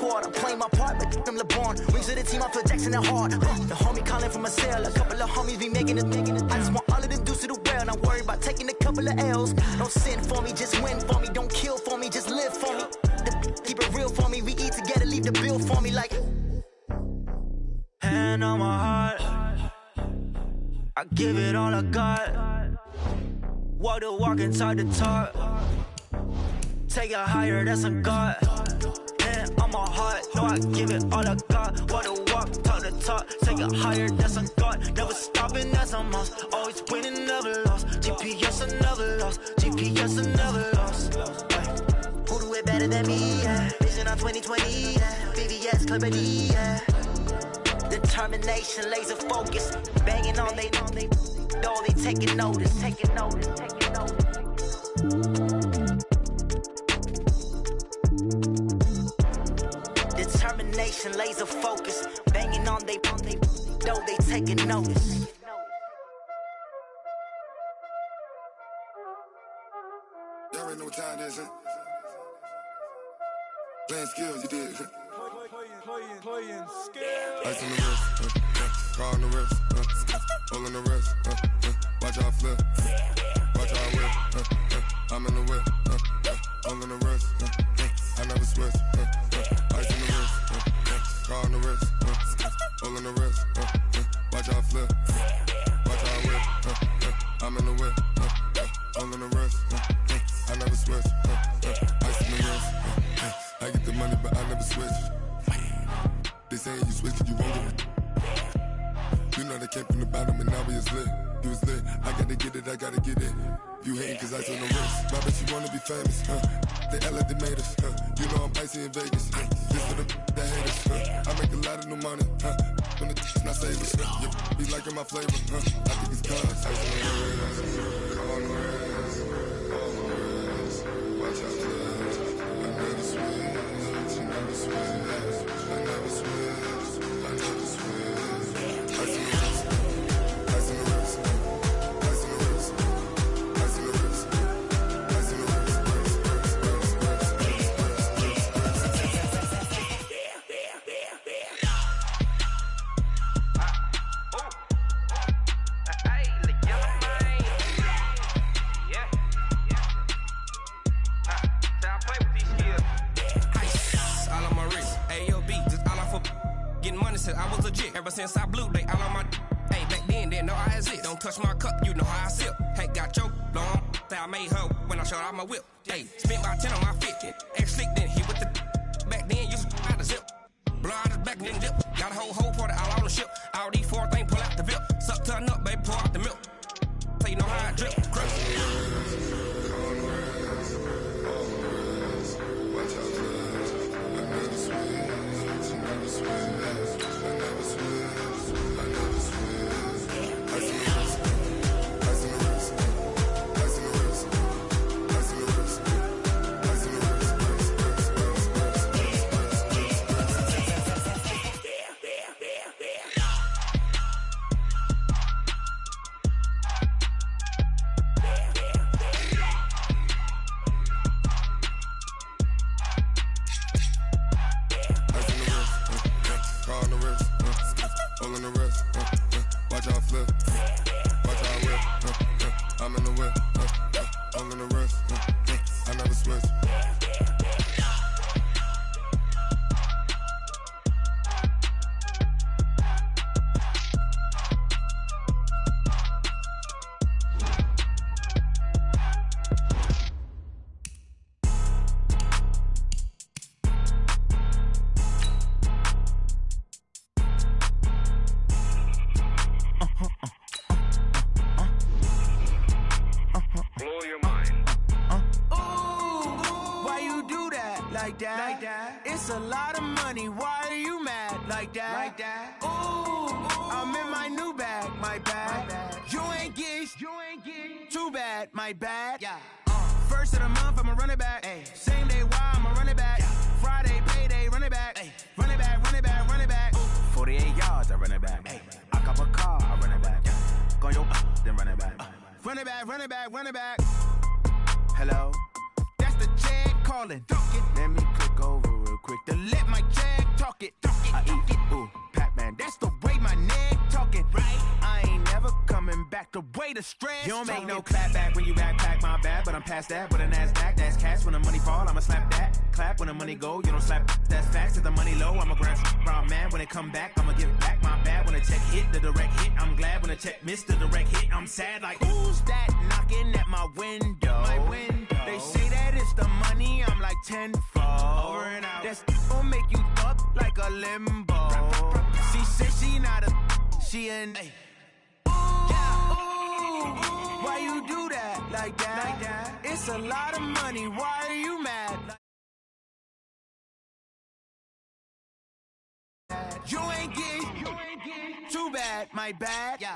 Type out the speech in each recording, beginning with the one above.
squad. I'm playing my part, but I'm LeBron. Wings of the team, I feel Jackson and hard. The homie calling from a cell. A couple of homies be making it. I just want all of them dudes to do well. Not worry about taking a couple of L's. Don't sin for me, just win for me. Don't kill for me, just live for me. Keep it real for me. We eat together, leave the bill for me like. Hand on my heart, I give it all I got. Walk the walk and talk the talk. Take it higher, that's a God. Hand on my heart, no, I give it all I got. Walk the walk, talk the talk. Take it higher, that's a God. Never stopping, that's a must. Always winning, never lost. GPS, I never lost. GPS, I never lost. Who do it better than me? Yeah. Vision on 2020. Yeah. VVS, Clarity. Yeah. Determination, laser focus, banging on they taking notice. Determination, laser focus, banging on they taking notice. Y'all already know what time it is, huh? Playing skills, you did. Playing skills. Ice on the wrist, car on the wrist, hole on the wrist, watch how I flip, watch how I whip, I'm in the whip, hole on the wrist, I never switch, ice on the wrist, car on the wrist, hole on the wrist, watch how I flip, watch how I whip, I'm in the whip, hole on the wrist, I never switch, ice on the wrist, I get the money but I never switch. They saying you switch and you won't get it. You know they came from the bottom and now we is lit. You was lit, I gotta get it, I gotta get it. You hating cause I took no risk. My bitch, you wanna be famous, They act like they made us, You know I'm icy in Vegas, Just for the that hate us, I make a lot of new money, When the not savers, You be liking my flavor, I think it's cause ice on the wrist, on the wrist, on the wrist. Watch out, I never switch, I never switch. I never switch, I never switch. Ice in the wrist, ice in the wrist, ice in the wrist, ice in the wrist, ice in the wrist, I was legit. Ever since I blew, they all on my hey, back then, didn't know I exist. Don't touch my cup, you know how I sip. Hey, got your long, say I made her when I showed out my whip. Hey, spent my 10 on my 50. Ex slick, then hit with the back then, used to out the zip. Blow out his back, then dip. Got a whole party all on the ship. All these four things, pull out the VIP. Suck, turn up, baby, pour out the milk. So you know how I drip. It's a lot of money, why are you mad like that? Ooh, I'm in my new bag, my bad. You ain't get too bad, my bad. First of the month, I'ma run it back. Same day, why I'ma run it back. Friday, payday, run it back. Run it back, run it back, run it back. 48 yards, I run it back. I cop a car, I run it back. Go your then run it back. Run it back, run it back, run it back. Hello? That's the Chad calling. Let me click over real quick to let my Chad talk it. I eat it, ooh, Pac-Man. That's the way my neck talking. Right. I ain't never coming back the way the stress. You don't make no clap back when you backpack my bad, but I'm past that. With a NASDAQ, that's cash. When the money fall, I'ma slap that. Clap when the money go, you don't slap. That's facts. If the money low, I'ma grab brown man. When it come back, I'ma give back my bad. When the check hit, the direct hit. I'm glad when the check missed the direct hit. I'm sad like, who's that knocking at my window? My window. They say that it's the money, I'm like tenfold. Over and out. That's gon' make you up like a limbo. She said she not a, she an. Hey. Why you do that like that? It's a lot of money. Why are you mad? You ain't get too bad, my bad. Yeah.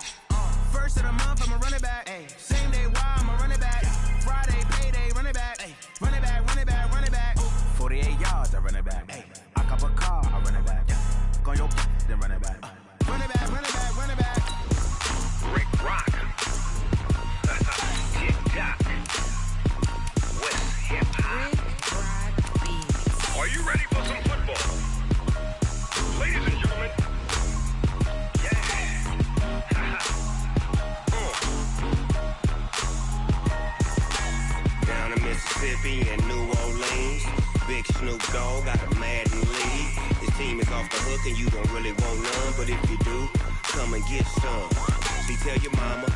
First of the month, I'ma run it back. Ay. Same day, why I'ma run it back. Friday, payday, run it back. Ay. Run it back, run it back, run it back. 48 yards, I run it back. Ay. I cop a car, I run it back. Go on your then run it back. Run it back, run it back, run it back. Rick Rock. Tick-tock. West hip-hop. Are you ready for some football? Ladies and gentlemen. Yeah. Down in Mississippi and New Orleans, Big Snoop Dogg got a Madden league. His team is off the hook and you don't really want none, but if you do, come and get some. See, tell your mama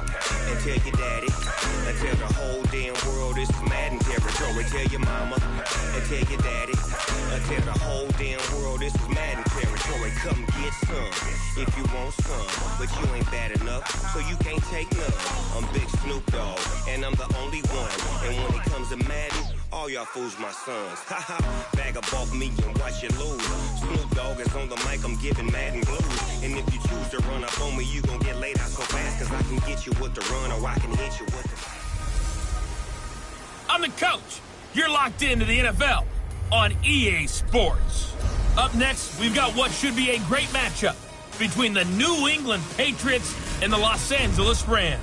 and tell your daddy and tell the whole damn world this is Madden territory. Tell your mama and tell your daddy and tell the whole damn world this is Madden territory. Come get some if you want some, but you ain't bad enough, so you can't take none. I'm Big Snoop Dogg and I'm the only one, and when it comes to Madden, all y'all fools my sons. Haha, bag up off me and watch you lose. Snoop Dogg is on the mic, I'm giving Madden blues. And if you choose to run up on me, you gon' get laid out so fast, cause I can get you with the run or I can hit you with the... I'm the coach. You're locked into the NFL on EA Sports. Up next, we've got what should be a great matchup between the New England Patriots and the Los Angeles Rams.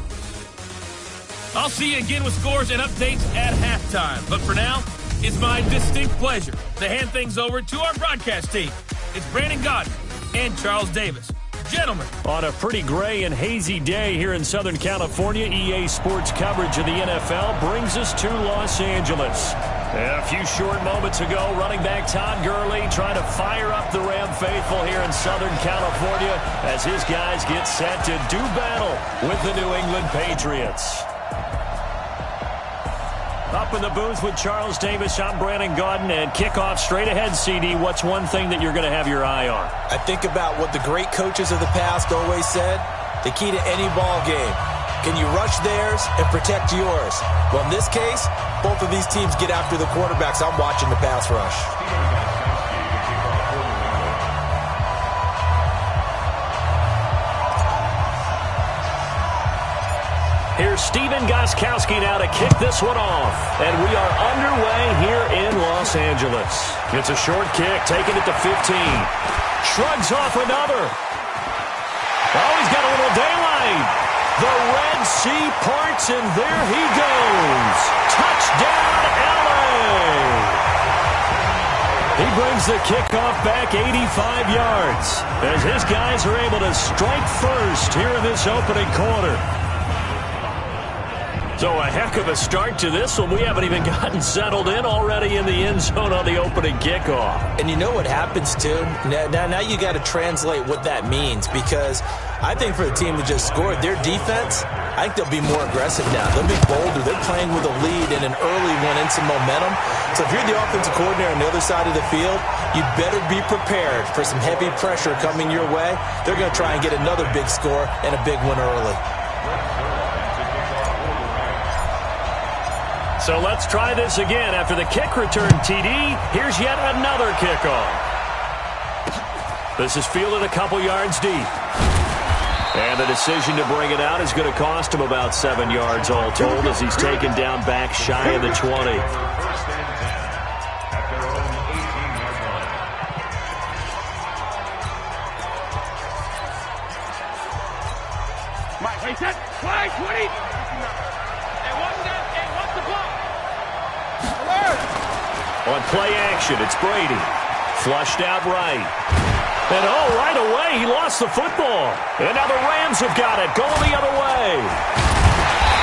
I'll see you again with scores and updates at halftime. But for now, it's my distinct pleasure to hand things over to our broadcast team. It's Brandon Gaudin and Charles Davis. Gentlemen. On a pretty gray and hazy day here in Southern California, EA Sports coverage of the NFL brings us to Los Angeles. A few short moments ago, running back Todd Gurley trying to fire up the Ram faithful here in Southern California as his guys get set to do battle with the New England Patriots. Up in the booth with Charles Davis, I'm Brandon Gaudin, and kickoff straight ahead, CD. What's one thing that you're going to have your eye on? I think about what the great coaches of the past always said. The key to any ball game. Can you rush theirs and protect yours? Well, in this case, both of these teams get after the quarterbacks. I'm watching the pass rush. Here's Steven Gostkowski now to kick this one off. And we are underway here in Los Angeles. It's a short kick, taking it to 15. Shrugs off another. Oh, he's got a little daylight. The Red Sea parts, and there he goes. Touchdown, LA. He brings the kickoff back 85 yards as his guys are able to strike first here in this opening quarter. So a heck of a start to this one. We haven't even gotten settled in already in the end zone on the opening kickoff. And you know what happens, too? Now you got to translate what that means, because I think for the team that just scored, their defense, I think they'll be more aggressive now. They'll be bolder. They're playing with a lead and an early one and some momentum. So if you're the offensive coordinator on the other side of the field, you better be prepared for some heavy pressure coming your way. They're going to try and get another big score and a big one early. So let's try this again. After the kick return TD, here's yet another kickoff. This is fielded a couple yards deep. And the decision to bring it out is going to cost him about 7 yards all told as he's taken down back shy of the 20. Mike, set, play, 20. On play action, it's Brady. Flushed out right. And right away, he lost the football. And now the Rams have got it, going the other way.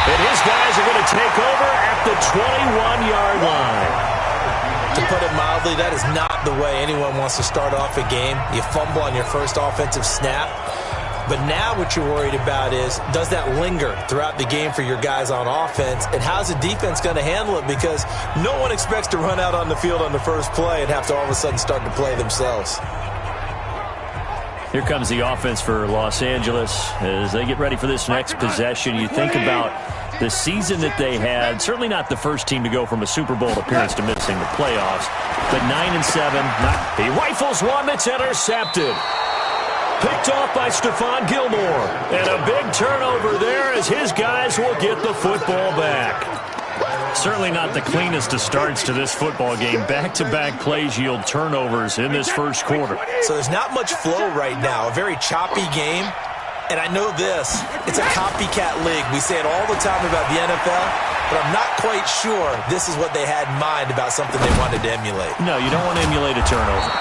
And his guys are going to take over at the 21-yard line. To put it mildly, that is not the way anyone wants to start off a game. You fumble on your first offensive snap. But now what you're worried about is, does that linger throughout the game for your guys on offense? And how's the defense going to handle it? Because no one expects to run out on the field on the first play and have to all of a sudden start to play themselves. Here comes the offense for Los Angeles as they get ready for this next possession. You think about the season that they had. Certainly not the first team to go from a Super Bowl appearance to missing the playoffs. But 9-7. He rifles one that's intercepted. Picked off by Stephon Gilmore. And a big turnover there as his guys will get the football back. Certainly not the cleanest of starts to this football game. Back-to-back plays yield turnovers in this first quarter. So there's not much flow right now. A very choppy game. And I know this. It's a copycat league. We say it all the time about the NFL, but I'm not quite sure this is what they had in mind about something they wanted to emulate. No, you don't want to emulate a turnover.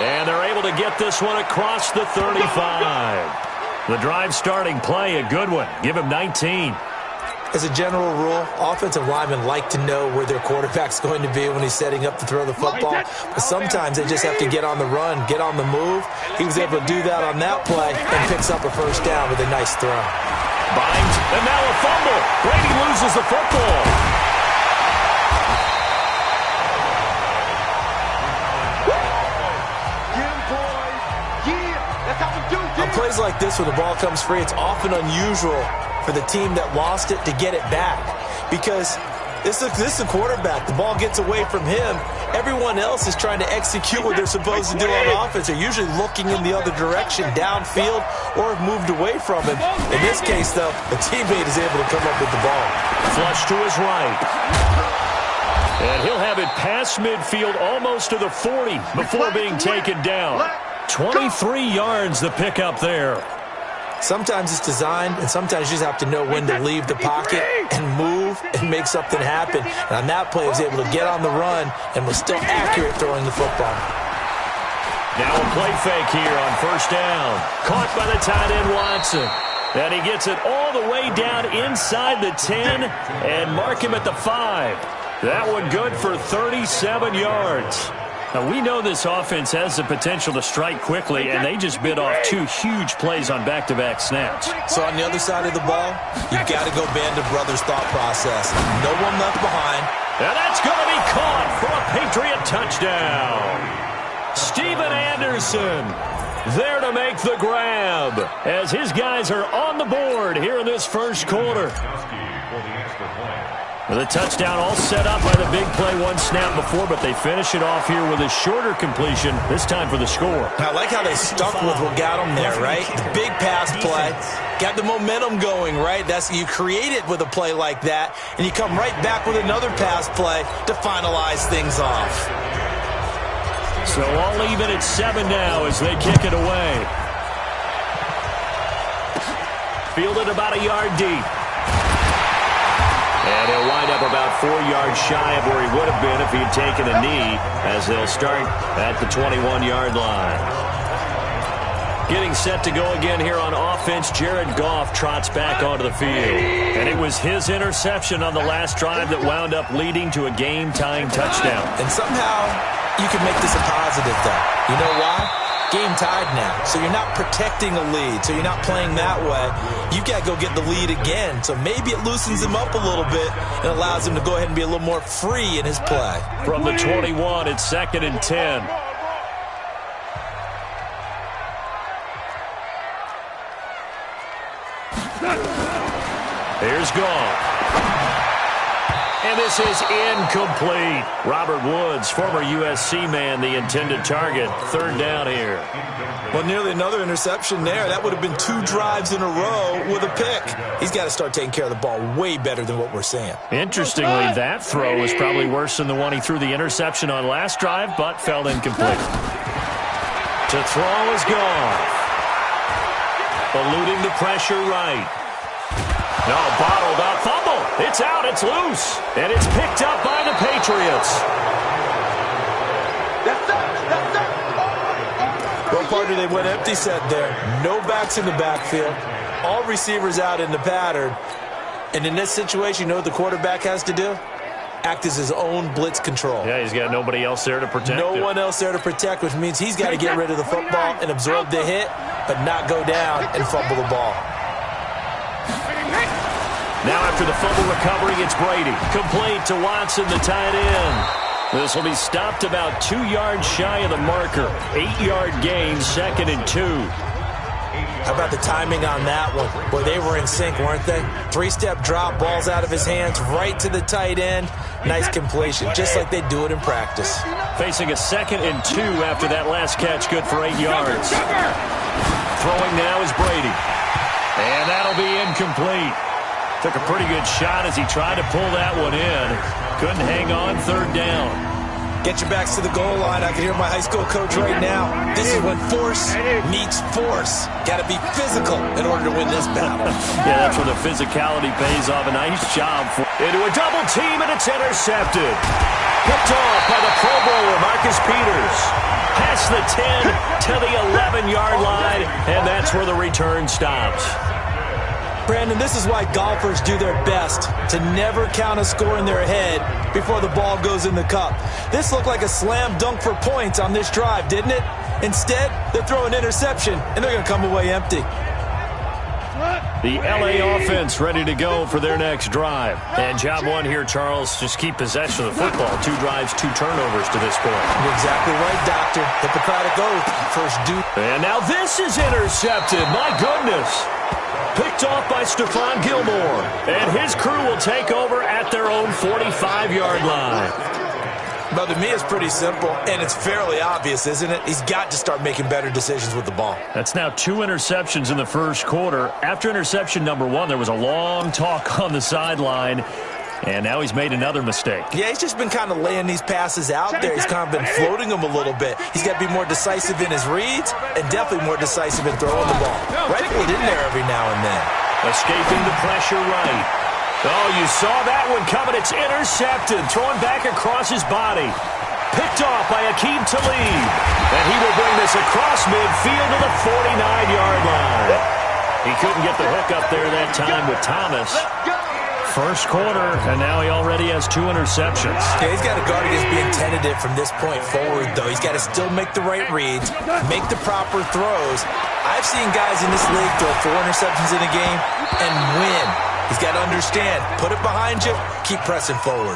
And they're able to get this one across the 35. The drive starting play, a good one. Give him 19. As a general rule, offensive linemen like to know where their quarterback's going to be when he's setting up to throw the football. But sometimes they just have to get on the run, get on the move. He was able to do that on that play and picks up a first down with a nice throw. Binds, and now a fumble. Brady loses the football. On plays like this where the ball comes free, it's often unusual for the team that lost it to get it back. Because this is a quarterback. The ball gets away from him. Everyone else is trying to execute what they're supposed to do on offense. They're usually looking in the other direction, downfield, or have moved away from him. In this case, though, a teammate is able to come up with the ball. Flush to his right. And he'll have it past midfield almost to the 40 before being taken down. 23 yards the pickup there. Sometimes it's designed, and sometimes you just have to know when to leave the pocket and move and make something happen. And on that play, he was able to get on the run and was still accurate throwing the football. Now a play fake here on first down. Caught by the tight end Watson. And he gets it all the way down inside the 10 and mark him at the 5. That one good for 37 yards. Now, we know this offense has the potential to strike quickly, and they just bit off 2 huge plays on back-to-back snaps. So on the other side of the ball, you've got to go Band of Brothers thought process. No one left behind. And that's going to be caught for a Patriot touchdown. Steven Anderson there to make the grab as his guys are on the board here in this first quarter. The touchdown all set up by the big play, one snap before, but they finish it off here with a shorter completion, this time for the score. I like how they stuck with what got them there, right? The big pass play, got the momentum going, right? You create it with a play like that, and you come right back with another pass play to finalize things off. So all even at 7 now as they kick it away. Fielded about a yard deep. And he'll wind up about 4 yards shy of where he would have been if he had taken a knee, as they'll start at the 21-yard line. Getting set to go again here on offense, Jared Goff trots back onto the field. And it was his interception on the last drive that wound up leading to a game-tying touchdown. And somehow you can make this a positive, though. You know why? Game tied now, so you're not protecting a lead, so you're not playing that way. You've got to go get the lead again, so maybe it loosens him up a little bit and allows him to go ahead and be a little more free in his play. From the 21, it's 2nd and 10. Here's Goff. And this is incomplete. Robert Woods, former USC man, the intended target. 3rd down here. Well, nearly another interception there. That would have been 2 drives in a row with a pick. He's got to start taking care of the ball way better than what we're seeing. Interestingly, that throw was probably worse than the one he threw the interception on last drive, but fell incomplete. To throw is Goff. Eluding the pressure right. No, bottled up. Fumble. It's out. It's loose. And it's picked up by the Patriots. Well, partner, they went empty set there. No backs in the backfield. All receivers out in the pattern. And in this situation, you know what the quarterback has to do? Act as his own blitz control. Yeah, he's got nobody else there to protect No him. one else there to protect, which means he's got to get rid of the football and absorb the hit, but not go down and fumble the ball. Now after the fumble recovery, it's Brady. Complete to Watson, the tight end. This will be stopped about 2 yards shy of the marker. 8-yard gain, 2nd and 2. How about the timing on that one? Boy, they were in sync, weren't they? 3-step drop, balls out of his hands, right to the tight end. Nice completion, just like they do it in practice. Facing a 2nd and 2 after that last catch, good for 8 yards. Throwing now is Brady. And that'll be incomplete. Took a pretty good shot as he tried to pull that one in. Couldn't hang on, 3rd down. Get your backs to the goal line. I can hear my high school coach right now. This is when force meets force. Got to be physical in order to win this battle. Yeah, that's where the physicality pays off. A nice job. Into a double team, and it's intercepted. Picked off by the Pro Bowler, Marcus Peters. Past the 10 to the 11-yard line, and that's where the return stops. Brandon, this is why golfers do their best to never count a score in their head before the ball goes in the cup. This looked like a slam dunk for points on this drive, didn't it? Instead, they throw an interception, and they're going to come away empty. The LA offense ready to go for their next drive. And job one here, Charles, just keep possession of the football. 2 drives, 2 turnovers to this point. You're exactly right, Doctor. Hippocratic oath, first due. And now this is intercepted. My goodness. Picked off by Stephon Gilmore. And his crew will take over at their own 45-yard line. Well, to me, it's pretty simple, and it's fairly obvious, isn't it? He's got to start making better decisions with the ball. That's now 2 interceptions in the first quarter. After interception number 1, there was a long talk on the sideline, and now he's made another mistake. Yeah, he's just been kind of laying these passes out there. He's kind of been floating them a little bit. He's got to be more decisive in his reads and definitely more decisive in throwing the ball. Rifle it in there every now and then. Escaping the pressure right. Oh, you saw that one coming. It's intercepted. Thrown back across his body. Picked off by Aqib Talib. And he will bring this across midfield to the 49-yard line. He couldn't get the hook up there that time with Thomas. First quarter, and now he already has 2 interceptions. Yeah, he's got to guard against being tentative from this point forward, though. He's got to still make the right reads, make the proper throws. I've seen guys in this league throw 4 interceptions in a game and win. He's got to understand, put it behind you, keep pressing forward.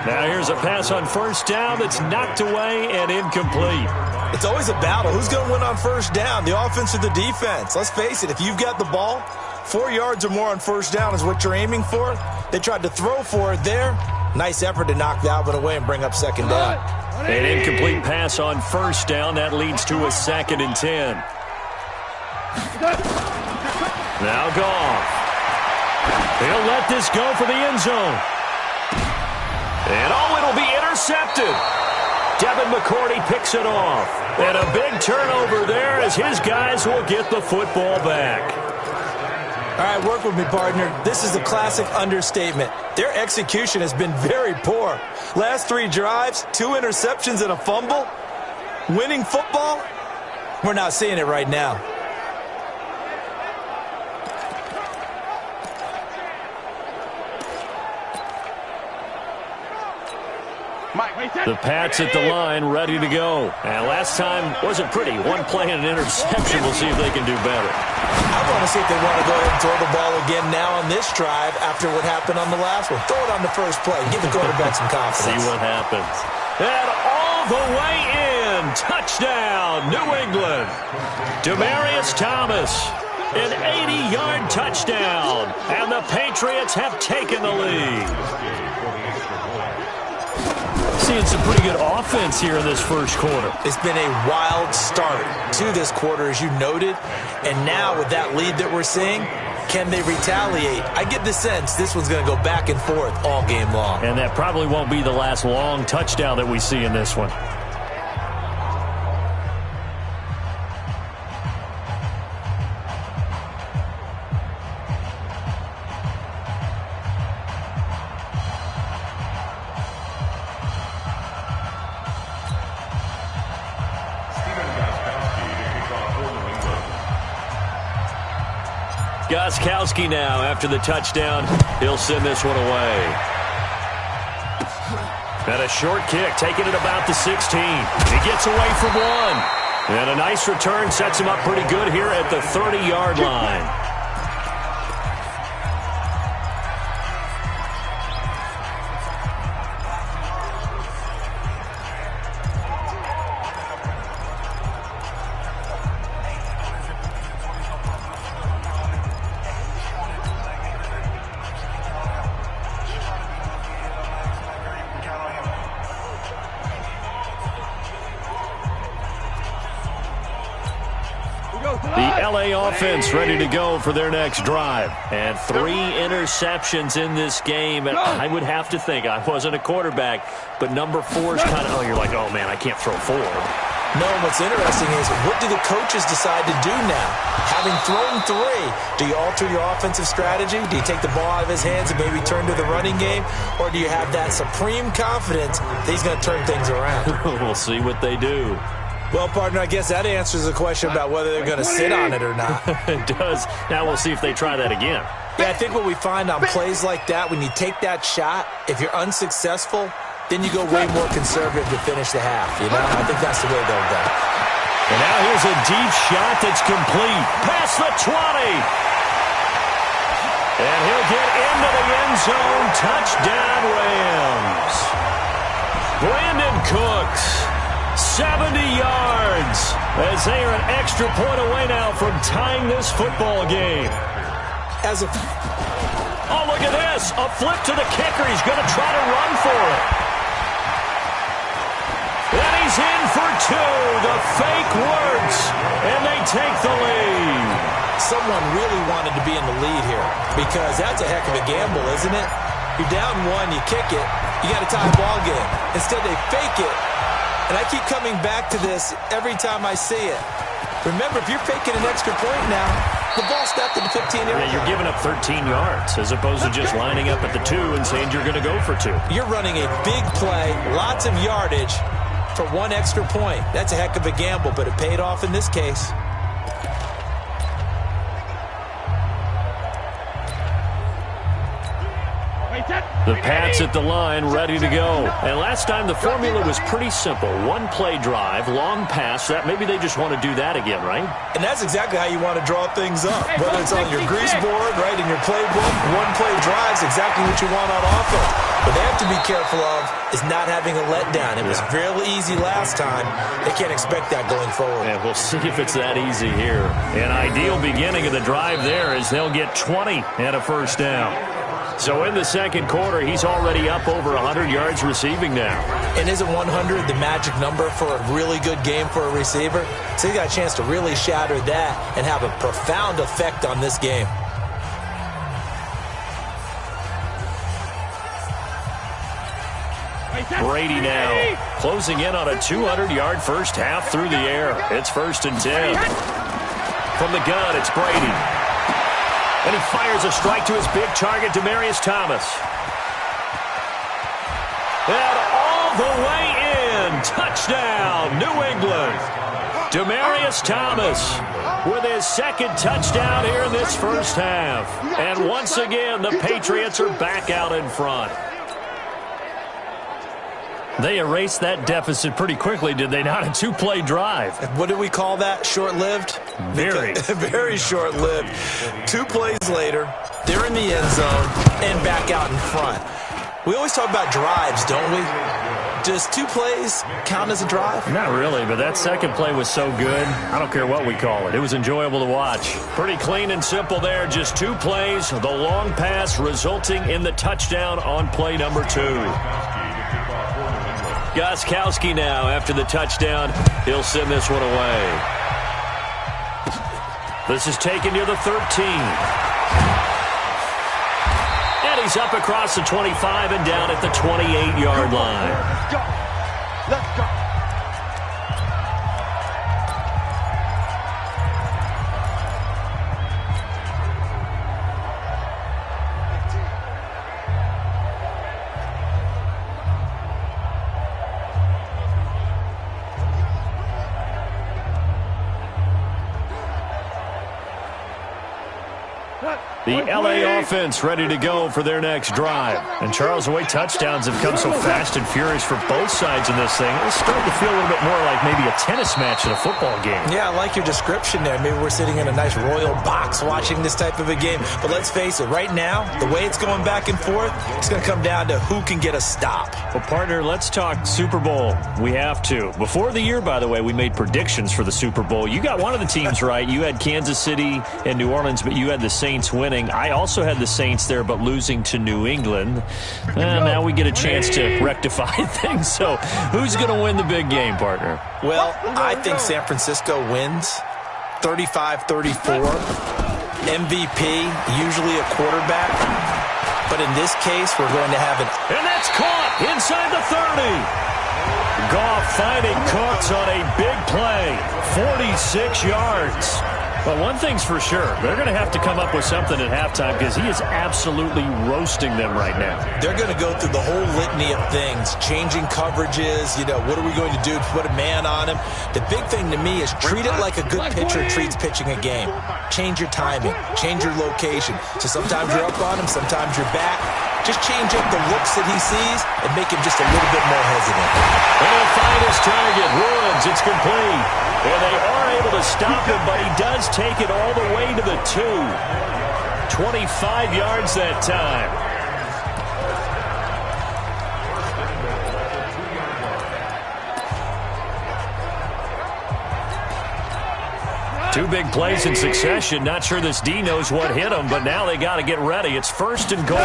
Now here's a pass on first down that's knocked away and incomplete. It's always a battle. Who's going to win on first down, the offense or the defense? Let's face it, if you've got the ball, 4 yards or more on first down is what you're aiming for. They tried to throw for it there. Nice effort to knock that one away and bring up second down. An incomplete pass on first down. That leads to a 2nd and 10. Now Goff. He'll let this go for the end zone. And it'll be intercepted. Devin McCourty picks it off. And a big turnover there as his guys will get the football back. All right, work with me, partner. This is a classic understatement. Their execution has been very poor. Last 3 drives, 2 interceptions and a fumble. Winning football? We're not seeing it right now. The Pats at the line, ready to go. And last time wasn't pretty. 1 play and an interception. We'll see if they can do better. I want to see if they want to go ahead and throw the ball again now on this drive after what happened on the last one. Throw it on the first play. Give the quarterback some confidence. See what happens. And all the way in. Touchdown, New England. Demaryius Thomas. An 80-yard touchdown. And the Patriots have taken the lead. Seeing some pretty good offense here in this first quarter. It's been a wild start to this quarter, as you noted. And now with that lead that we're seeing, can they retaliate? I get the sense this one's going to go back and forth all game long. And that probably won't be the last long touchdown that we see in this one. Gostkowski now after the touchdown. He'll send this one away. And a short kick, taking it about the 16. He gets away from one. And a nice return sets him up pretty good here at the 30-yard line. The LA offense ready to go for their next drive. And 3 interceptions in this game. And I would have to think, I wasn't a quarterback, but number 4 is kind of, you're like, oh, man, I can't throw 4. No, what's interesting is what do the coaches decide to do now? Having thrown 3, do you alter your offensive strategy? Do you take the ball out of his hands and maybe turn to the running game? Or do you have that supreme confidence that he's going to turn things around? We'll see what they do. Well, partner, I guess that answers the question about whether they're going to sit on it or not. It does. Now we'll see if they try that again. Yeah, I think what we find on plays like that, when you take that shot, if you're unsuccessful, then you go way more conservative to finish the half, you know? I think that's the way they'll go. And now here's a deep shot that's complete. Past the 20. And he'll get into the end zone. Touchdown, Rams. Brandon Cooks, 70 yards, as they are an extra point away now from tying this football game. Oh, look at this. A flip to the kicker. He's going to try to run for it. And he's in for 2. The fake works, and they take the lead. Someone really wanted to be in the lead here because that's a heck of a gamble, isn't it? You're down 1, you kick it, you got a tie ball game. Instead, they fake it. And I keep coming back to this every time I see it. Remember, if you're faking an extra point now, the ball snapped at the 15-yard line. Yeah, you're giving up 13 yards as opposed to just lining up at the 2 and saying you're going to go for 2. You're running a big play, lots of yardage for 1 extra point. That's a heck of a gamble, but it paid off in this case. The Pats at the line, ready to go. And last time the formula was pretty simple. 1 play drive, long pass. That maybe they just want to do that again, right? And that's exactly how you want to draw things up. Whether it's on your grease board, right, in your playbook, 1 play drive is exactly what you want on offense. What they have to be careful of is not having a letdown. It was fairly easy last time. They can't expect that going forward. And we'll see if it's that easy here. An ideal beginning of the drive there is they'll get 20 and a first down. So in the second quarter, he's already up over 100 yards receiving now. And isn't 100 the magic number for a really good game for a receiver? So he got a chance to really shatter that and have a profound effect on this game. Brady now closing in on a 200-yard first half through the air. It's 1st and 10. From the gun, it's Brady. And he fires a strike to his big target, Demaryius Thomas. And all the way in. Touchdown, New England. Demaryius Thomas with his 2nd touchdown here in this first half. And once again, the Patriots are back out in front. They erased that deficit pretty quickly, did they not? A 2-play drive. What do we call that? Short-lived? Very. Very short-lived. 2 plays later, they're in the end zone and back out in front. We always talk about drives, don't we? Does 2 plays count as a drive? Not really, but that second play was so good. I don't care what we call it. It was enjoyable to watch. Pretty clean and simple there. Just 2 plays. The long pass resulting in the touchdown on play number 2. Gostkowski now after the touchdown. He'll send this one away. This is taken near the 13. And he's up across the 25 and down at the 28-yard line. Let's go. The LA offense ready to go for their next drive. And Charles, the way touchdowns have come so fast and furious for both sides in this thing, it's starting to feel a little bit more like maybe a tennis match in a football game. Yeah, I like your description there. Maybe we're sitting in a nice royal box watching this type of a game. But let's face it, right now, the way it's going back and forth, it's going to come down to who can get a stop. Well, partner, let's talk Super Bowl. We have to. Before the year, by the way, we made predictions for the Super Bowl. You got one of the teams right. You had Kansas City and New Orleans, but you had the Saints winning. I also had the Saints there, but losing to New England. Now we get a chance to rectify things. So who's going to win the big game, partner? Well, I think San Francisco wins 35-34. MVP, usually a quarterback. But in this case, we're going to have an... And that's caught inside the 30. Goff finding Cooks on a big play. 46 yards. But one thing's for sure, they're going to have to come up with something at halftime because he is absolutely roasting them right now. They're going to go through the whole litany of things, changing coverages, what are we going to do to put a man on him? The big thing to me is treat it like a good pitcher treats pitching a game. Change your timing, change your location. So sometimes you're up on him, sometimes you're back. Just change up the looks that he sees and make him just a little bit more hesitant. And he'll find his target, Woods. It's complete. And they are able to stop him, but he does take it all the way to the 2. 25 yards that time. Two big plays in succession. Not sure this D knows what hit him, but now they got to get ready. It's 1st and goal.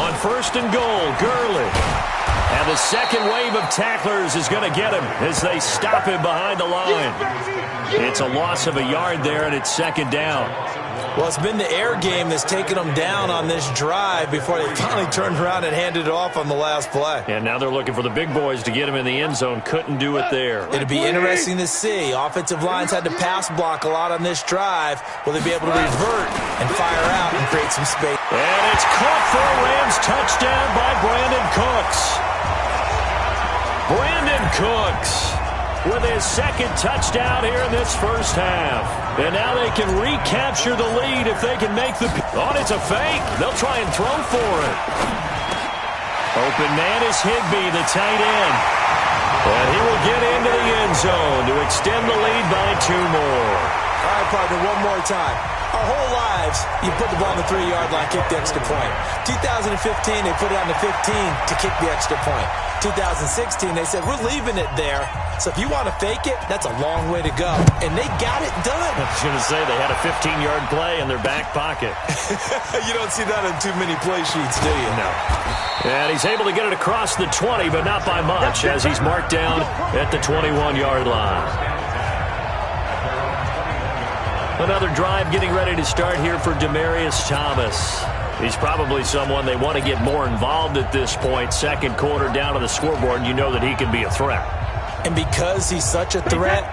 On 1st and goal, Gurley. And the second wave of tacklers is going to get him as they stop him behind the line. It's a loss of a yard there, and it's 2nd down. Well, it's been the air game that's taken them down on this drive before they finally turned around and handed it off on the last play. And now they're looking for the big boys to get him in the end zone. Couldn't do it there. It'll be interesting to see. Offensive lines had to pass block a lot on this drive. Will they be able to revert and fire out and create some space? And it's caught for a Rams touchdown by Brandon Cooks. Brandon Cooks with his 2nd touchdown here in this first half. And now they can recapture the lead if they can make the... Oh, it's a fake. They'll try and throw for it. Open man is Higbee, the tight end. And he will get into the end zone to extend the lead by 2 more. All right, partner, one more time. Our whole lives, you put the ball on the 3-yard line, kick the extra point. 2015, they put it on the 15 to kick the extra point. 2016, they said, we're leaving it there. So if you want to fake it, that's a long way to go. And they got it done. I was going to say, they had a 15-yard play in their back pocket. You don't see that on too many play sheets, do you? No. And he's able to get it across the 20, but not by much, as he's marked down at the 21-yard line. Another drive getting ready to start here for Demaryius Thomas. He's probably someone they want to get more involved at this point. 2nd quarter down on the scoreboard, you know that he can be a threat. And because he's such a threat,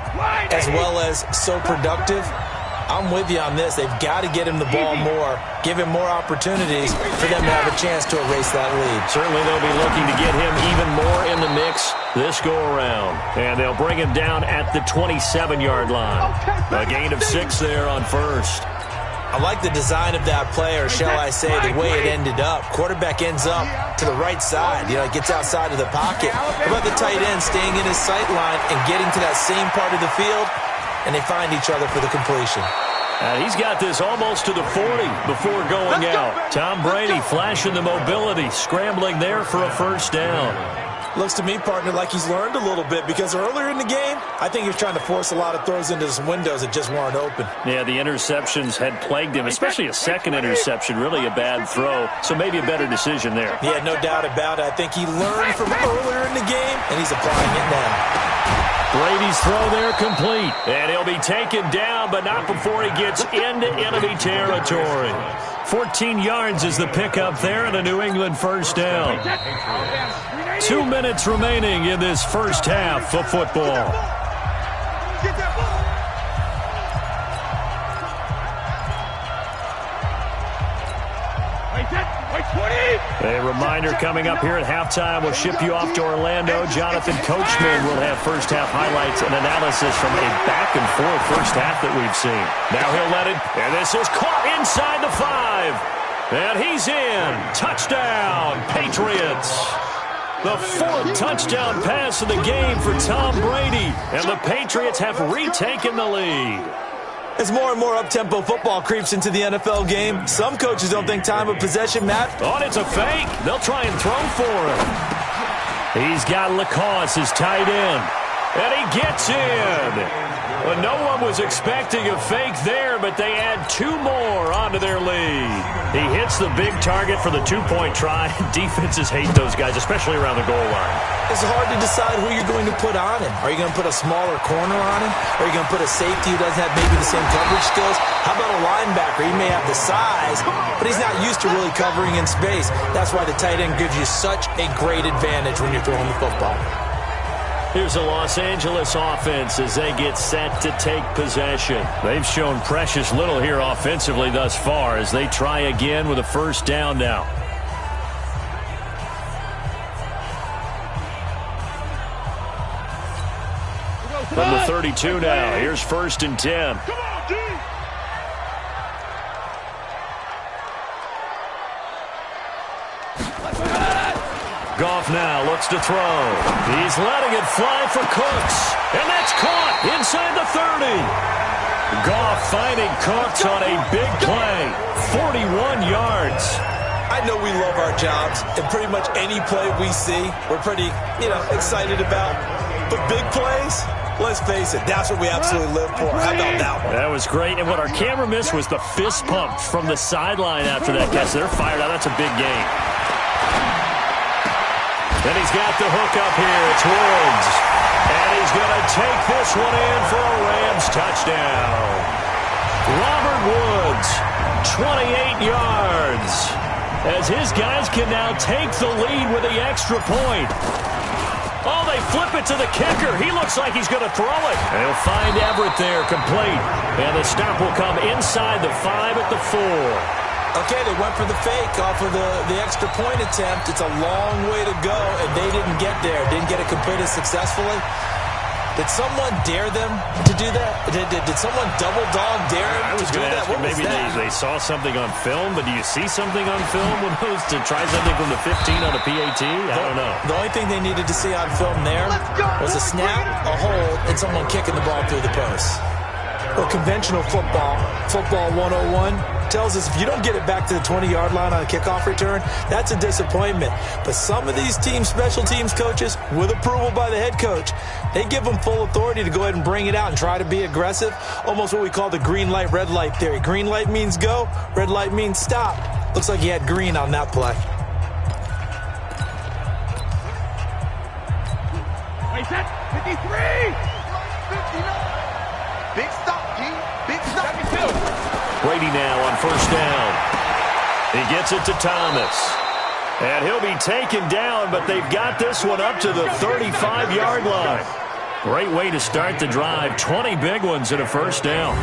as well as so productive, I'm with you on this. They've got to get him the ball more, give him more opportunities for them to have a chance to erase that lead. Certainly they'll be looking to get him even more in the mix this go-around. And they'll bring him down at the 27-yard line. A gain of 6 there on 1st. I like the design of that play, or shall I say the way it ended up. Quarterback ends up to the right side. It gets outside of the pocket. How about the tight end staying in his sight line and getting to that same part of the field? And they find each other for the completion. He's got this almost to the 40 before going out. Tom Brady flashing the mobility, scrambling there for a 1st down. Looks to me, partner, like he's learned a little bit, because earlier in the game, I think he was trying to force a lot of throws into some windows that just weren't open. Yeah, the interceptions had plagued him, especially a 2nd interception, really a bad throw, so maybe a better decision there. Yeah, no doubt about it. I think he learned from earlier in the game, and he's applying it now. Brady's throw there complete, and he'll be taken down, but not before he gets into enemy territory. 14 yards is the pickup there, and a New England 1st down. 2 minutes remaining in this first half of football. They Reminder coming up here at halftime, we'll ship you off to Orlando. Jonathan Coachman will have first-half highlights and analysis from a back-and-forth first half that we've seen. Now he'll let it, and this is caught inside the 5. And he's in. Touchdown, Patriots. The 4th touchdown pass of the game for Tom Brady. And the Patriots have retaken the lead. As more and more up-tempo football creeps into the NFL game, some coaches don't think time of possession matters. Oh, it's a fake. They'll try and throw for him. He's got Lacoste, his tight end. And he gets in. Well, no one was expecting a fake there, but they add 2 more onto their lead. He hits the big target for the 2-point try. Defenses hate those guys, especially around the goal line. It's hard to decide who you're going to put on him. Are you going to put a smaller corner on him? Are you going to put a safety who doesn't have maybe the same coverage skills? How about a linebacker? He may have the size, but he's not used to really covering in space. That's why the tight end gives you such a great advantage when you're throwing the football. Here's the Los Angeles offense as they get set to take possession. They've shown precious little here offensively thus far as they try again with a first down now. Number 32 now. Here's 1st and 10. Come on, D. Goff now looks to throw. He's letting it fly for Cooks. And that's caught inside the 30. Goff finding Cooks on a big play. 41 yards. I know we love our jobs, and pretty much any play we see, we're pretty, excited about. But big plays, let's face it, that's what we absolutely live for. How about that one? That was great. And what our camera missed was the fist pump from the sideline after that catch. They're fired out. That's a big game. And he's got the hook up here. It's Woods. And he's going to take this one in for a Rams touchdown. Robert Woods, 28 yards. As his guys can now take the lead with the extra point. Oh, they flip it to the kicker. He looks like he's going to throw it. They'll find Everett there, complete. And the stop will come inside the 5 at the 4. Okay, they went for the fake off of the extra point attempt. It's a long way to go, and they didn't get there. Didn't get it completed successfully. Did someone dare them to do that? Did someone double dog dare them to do that? I was going to ask you, maybe they saw something on film, but do you see something on film when those to try something from the 15 on a PAT? I don't know. The only thing they needed to see on film there was a snap, a hold, and someone kicking the ball through the post. Well, conventional football 101, tells us if you don't get it back to the 20-yard line on a kickoff return, that's a disappointment. But some of these special teams coaches, with approval by the head coach, they give them full authority to go ahead and bring it out and try to be aggressive, almost what we call the green light, red light theory. Green light means go, red light means stop. Looks like he had green on that play. Wait, set, 53! 59! Big stop, G. Big stop. Brady now on first down. He gets it to Thomas. And he'll be taken down, but they've got this one up to the 35-yard line. Great way to start the drive. 20 big ones in a first down.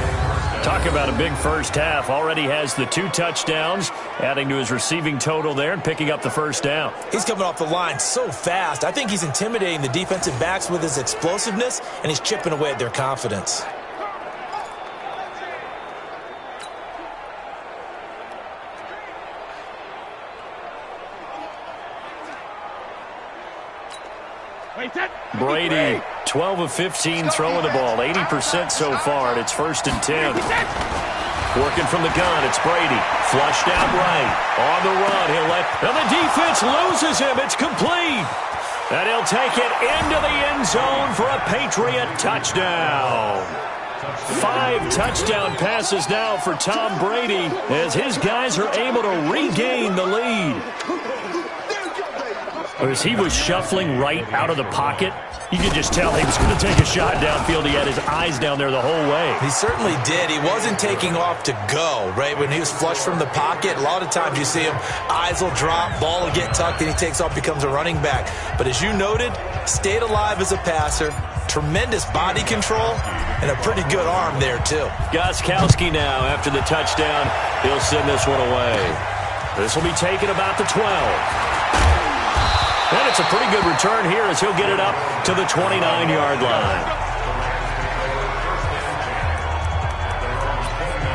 Talk about a big first half. Already has the 2 touchdowns, adding to his receiving total there and picking up the first down. He's coming off the line so fast. I think he's intimidating the defensive backs with his explosiveness, and he's chipping away at their confidence. Brady, 12 of 15 throwing the ball, 80% so far, and it's 1st and 10. Working from the gun, it's Brady. Flushed out right. On the run, and the defense loses him. It's complete. And he'll take it into the end zone for a Patriot touchdown. 5 touchdown passes now for Tom Brady as his guys are able to regain the lead. As he was shuffling right out of the pocket, you could just tell he was going to take a shot downfield. He had his eyes down there the whole way. He certainly did. He wasn't taking off to go, right? When he was flushed from the pocket, a lot of times you see him, eyes will drop, ball will get tucked, and he takes off, becomes a running back. But as you noted, stayed alive as a passer, tremendous body control, and a pretty good arm there, too. Gostkowski now, after the touchdown, he'll send this one away. This will be taken about the 12. And it's a pretty good return here as he'll get it up to the 29-yard line.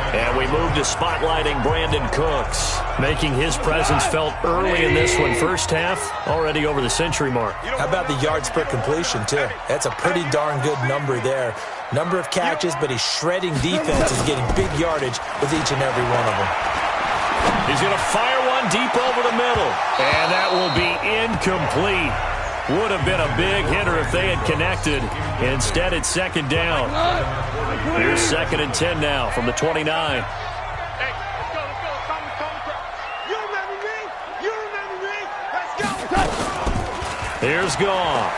And we move to spotlighting Brandon Cooks, making his presence felt early in this one. First half, already over the century mark. How about the yards per completion, too? That's a pretty darn good number there. Number of catches, but he's shredding defenses, getting big yardage with each and every one of them. He's going to fire one deep over the middle. And that will be incomplete. Would have been a big hitter if they had connected. Instead, it's second down. Here's 2nd and 10 now from the 29. Hey, let's go. You remember me? Let's go. Here's Goff.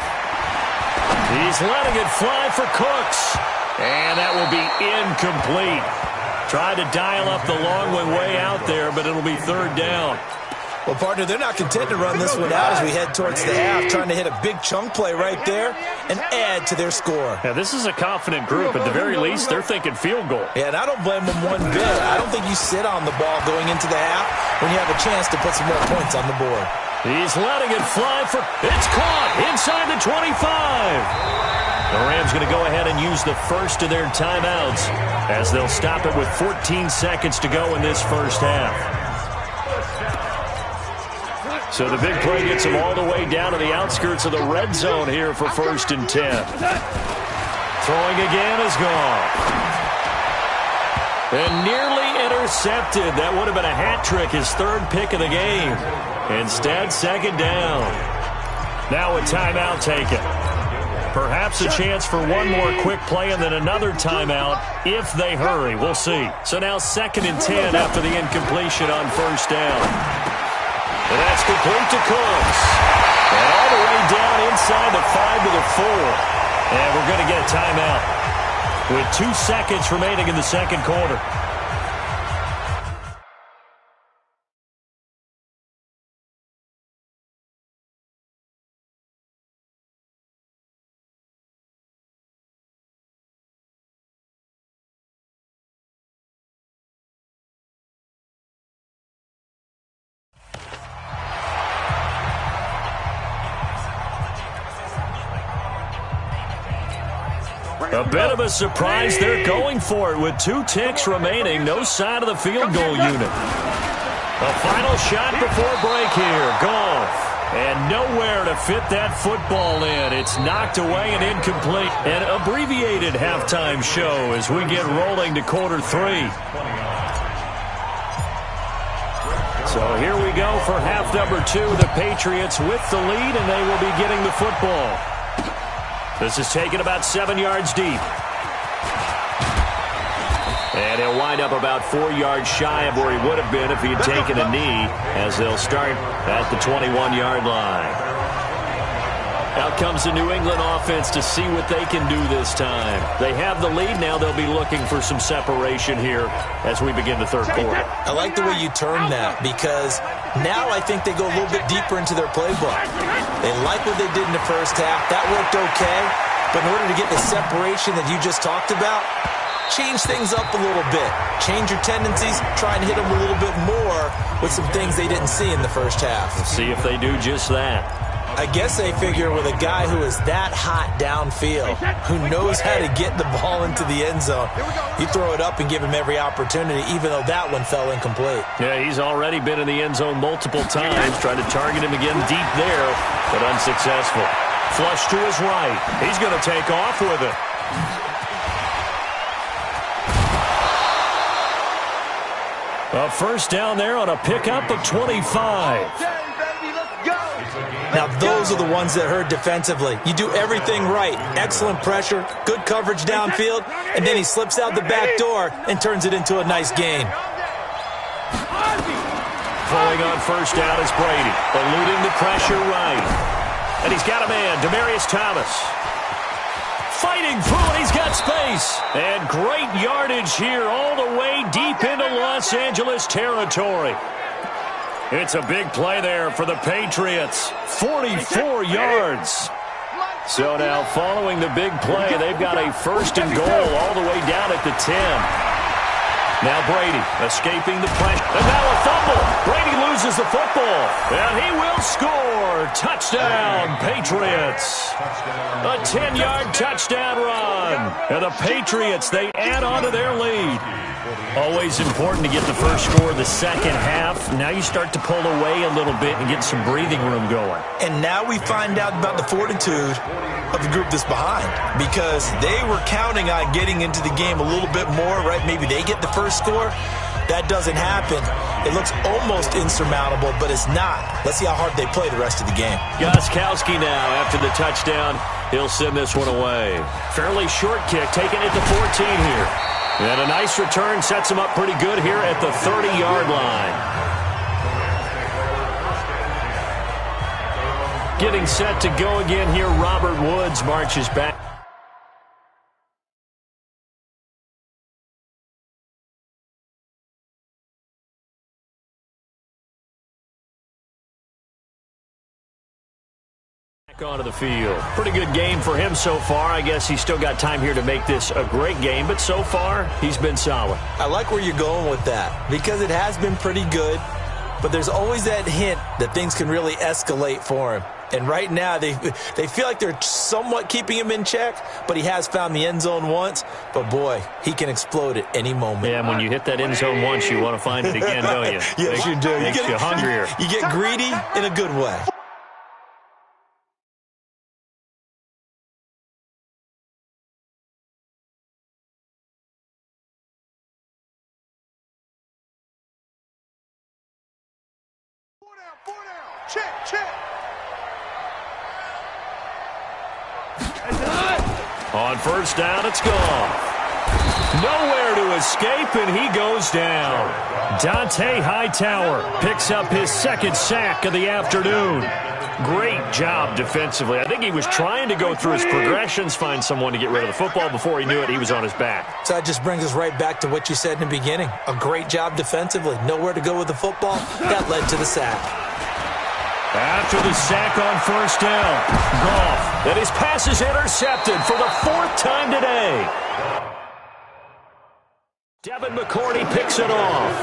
He's letting it fly for Cooks. And that will be incomplete. Tried to dial up the long one way out there, but it'll be third down. Well, partner, they're not content to run this one out as we head towards the half, trying to hit a big chunk play right there and add to their score. Yeah, this is a confident group. At the very least, they're thinking field goal. Yeah, and I don't blame them one bit. I don't think you sit on the ball going into the half when you have a chance to put some more points on the board. He's letting it fly for... It's caught inside the 25. The Rams going to go ahead and use the first of their timeouts as they'll stop it with 14 seconds to go in this first half. So the big play gets them all the way down to the outskirts of the red zone here for 1st and 10. Throwing again is gone. And nearly intercepted. That would have been a hat trick, his 3rd pick of the game. Instead, second down. Now a timeout taken. Perhaps a chance for one more quick play and then another timeout if they hurry. We'll see. So now 2nd and 10 after the incompletion on 1st down. And that's complete to Cooks. And all the way down inside the 5 to the 4. And we're going to get a timeout with 2 seconds remaining in the second quarter. A bit of a surprise. They're going for it with 2 ticks remaining. No sign of the field goal unit. A final shot before break here. Goff. And nowhere to fit that football in. It's knocked away and incomplete. An abbreviated halftime show as we get rolling to quarter 3. So here we go for half number 2. The Patriots with the lead, and they will be getting the football. This is taken about 7 yards deep. And he'll wind up about 4 yards shy of where he would have been if he had taken a knee, as they'll start at the 21-yard line. Out comes the New England offense to see what they can do this time. They have the lead. Now they'll be looking for some separation here as we begin the third quarter. I like the way you term that, because now I think they go a little bit deeper into their playbook. They like what they did in the first half. That worked okay. But in order to get the separation that you just talked about, change things up a little bit. Change your tendencies. Try and hit them a little bit more with some things they didn't see in the first half. Let's see if they do just that. I guess they figure with a guy who is that hot downfield, who knows how to get the ball into the end zone, you throw it up and give him every opportunity, even though that one fell incomplete. Yeah, he's already been in the end zone multiple times, trying to target him again deep there, but unsuccessful. Flush to his right. He's going to take off with it. A first down there on a pickup of 25. Now, those are the ones that hurt defensively. You do everything right. Excellent pressure, good coverage downfield, and then he slips out the back door and turns it into a nice gain. Pulling on first down is Brady, eluding the pressure right. And he's got a man, Demaryius Thomas. Fighting through, and he's got space. And great yardage here all the way deep into Los Angeles territory. It's a big play there for the Patriots. 44 yards. So now following the big play, they've got a first and goal all the way down at the 10. Now Brady escaping the pressure. And now a fumble. Brady loses the football. And he will score. Touchdown, Patriots. A 10-yard touchdown run. And the Patriots, they add on to their lead. Always important to get the first score the second half. Now you start to pull away a little bit and get some breathing room going. And now we find out about the fortitude of the group that's behind, because they were counting on getting into the game a little bit more, right? Maybe they get the first score. That doesn't happen. It looks almost insurmountable, but it's not. Let's see how hard they play the rest of the game. Gostkowski now after the touchdown. He'll send this one away. Fairly short kick, taking it to 14 here. And a nice return sets him up pretty good here at the 30-yard line. Getting set to go again here, Robert Woods marches back. Onto the field. Pretty good game for him so far. I guess he's still got time here to make this a great game, but so far, he's been solid. I like where you're going with that, because it has been pretty good, but there's always that hint that things can really escalate for him. And right now, they feel like they're somewhat keeping him in check, but he has found the end zone once. But, boy, he can explode at any moment. Yeah, and when you hit that end zone once, you want to find it again, don't you? Yes, you do. Makes you hungrier. You get greedy in a good way. Check. On first down, it's gone. Nowhere to escape, and he goes down. Dante Hightower picks up his second sack of the afternoon. Great job defensively. I think he was trying to go through his progressions, find someone to get rid of the football. Before he knew it, he was on his back. So that just brings us right back to what you said in the beginning. A great job defensively. Nowhere to go with the football. That led to the sack. After the sack on first down, Goff, and his pass is intercepted for the fourth time today. Devin McCourty picks it off.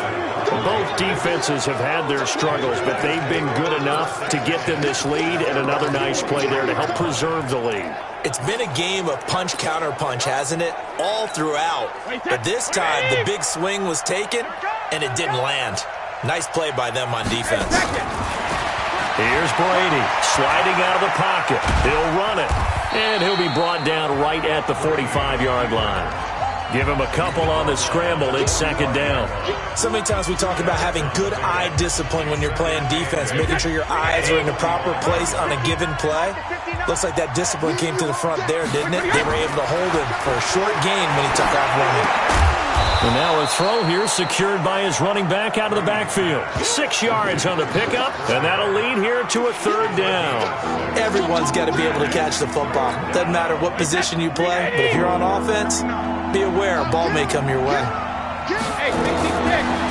Both defenses have had their struggles, but they've been good enough to get them this lead, and another nice play there to help preserve the lead. It's been a game of punch-counter-punch, hasn't it? All throughout. But this time, the big swing was taken, and it didn't land. Nice play by them on defense. Here's Brady sliding out of the pocket. He'll run it, and he'll be brought down right at the 45-yard line. Give him a couple on the scramble. It's second down. So many times we talk about having good eye discipline when you're playing defense, making sure your eyes are in the proper place on a given play. Looks like that discipline came to the front there, didn't it? They were able to hold him for a short gain when he took off running. And now a throw here secured by his running back out of the backfield. 6 yards on the pickup, and that'll lead here to a third down. Everyone's got to be able to catch the football. Doesn't matter what position you play, but if you're on offense, be aware a ball may come your way.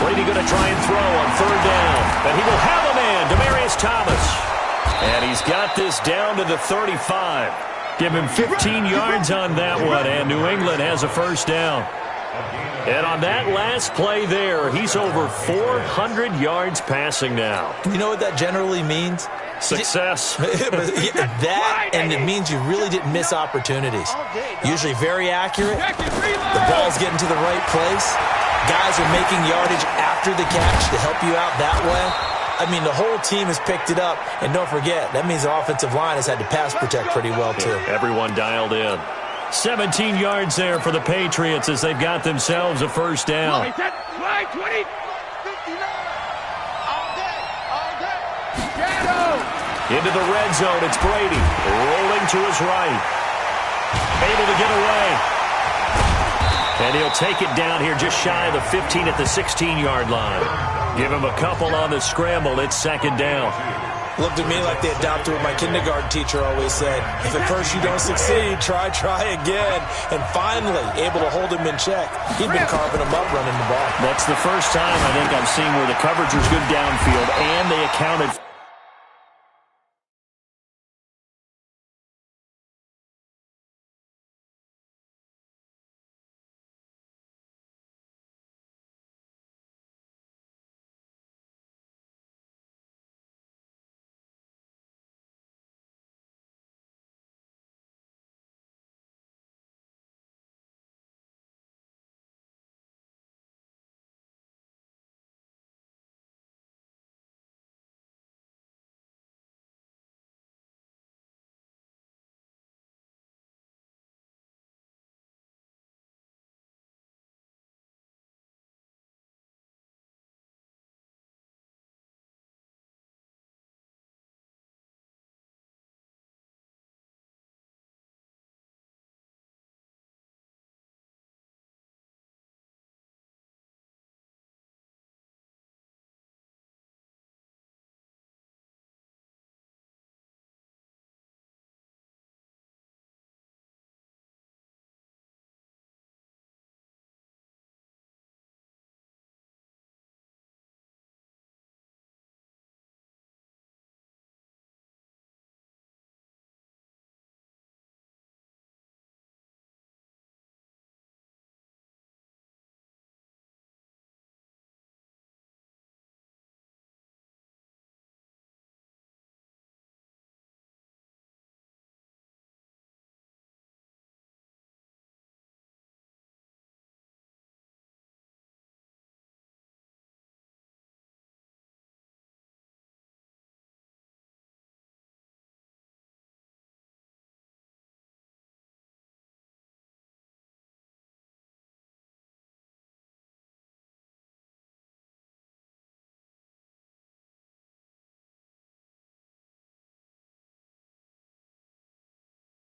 Brady going to try and throw on third down, and he will have a man, Demaryius Thomas. And he's got this down to the 35. Give him 15 yards on that one, and New England has a first down. And on that last play there, he's over 400 yards passing now. You know what that generally means? Success. That, and it means you really didn't miss opportunities. Usually very accurate. The ball's getting to the right place. Guys are making yardage after the catch to help you out that way. I mean, the whole team has picked it up. And don't forget, that means the offensive line has had to pass protect pretty well, too. Everyone dialed in. 17 yards there for the Patriots as they've got themselves a first down. Into the red zone, it's Brady. Rolling to his right. Able to get away. And he'll take it down here just shy of the 15 at the 16-yard line. Give him a couple on the scramble. It's second down. Looked at me like they adopted what my kindergarten teacher always said. If at first you don't succeed, try again. And finally, able to hold him in check. He'd been carving him up running the ball. That's the first time I think I've seen where the coverage was good downfield and they accounted for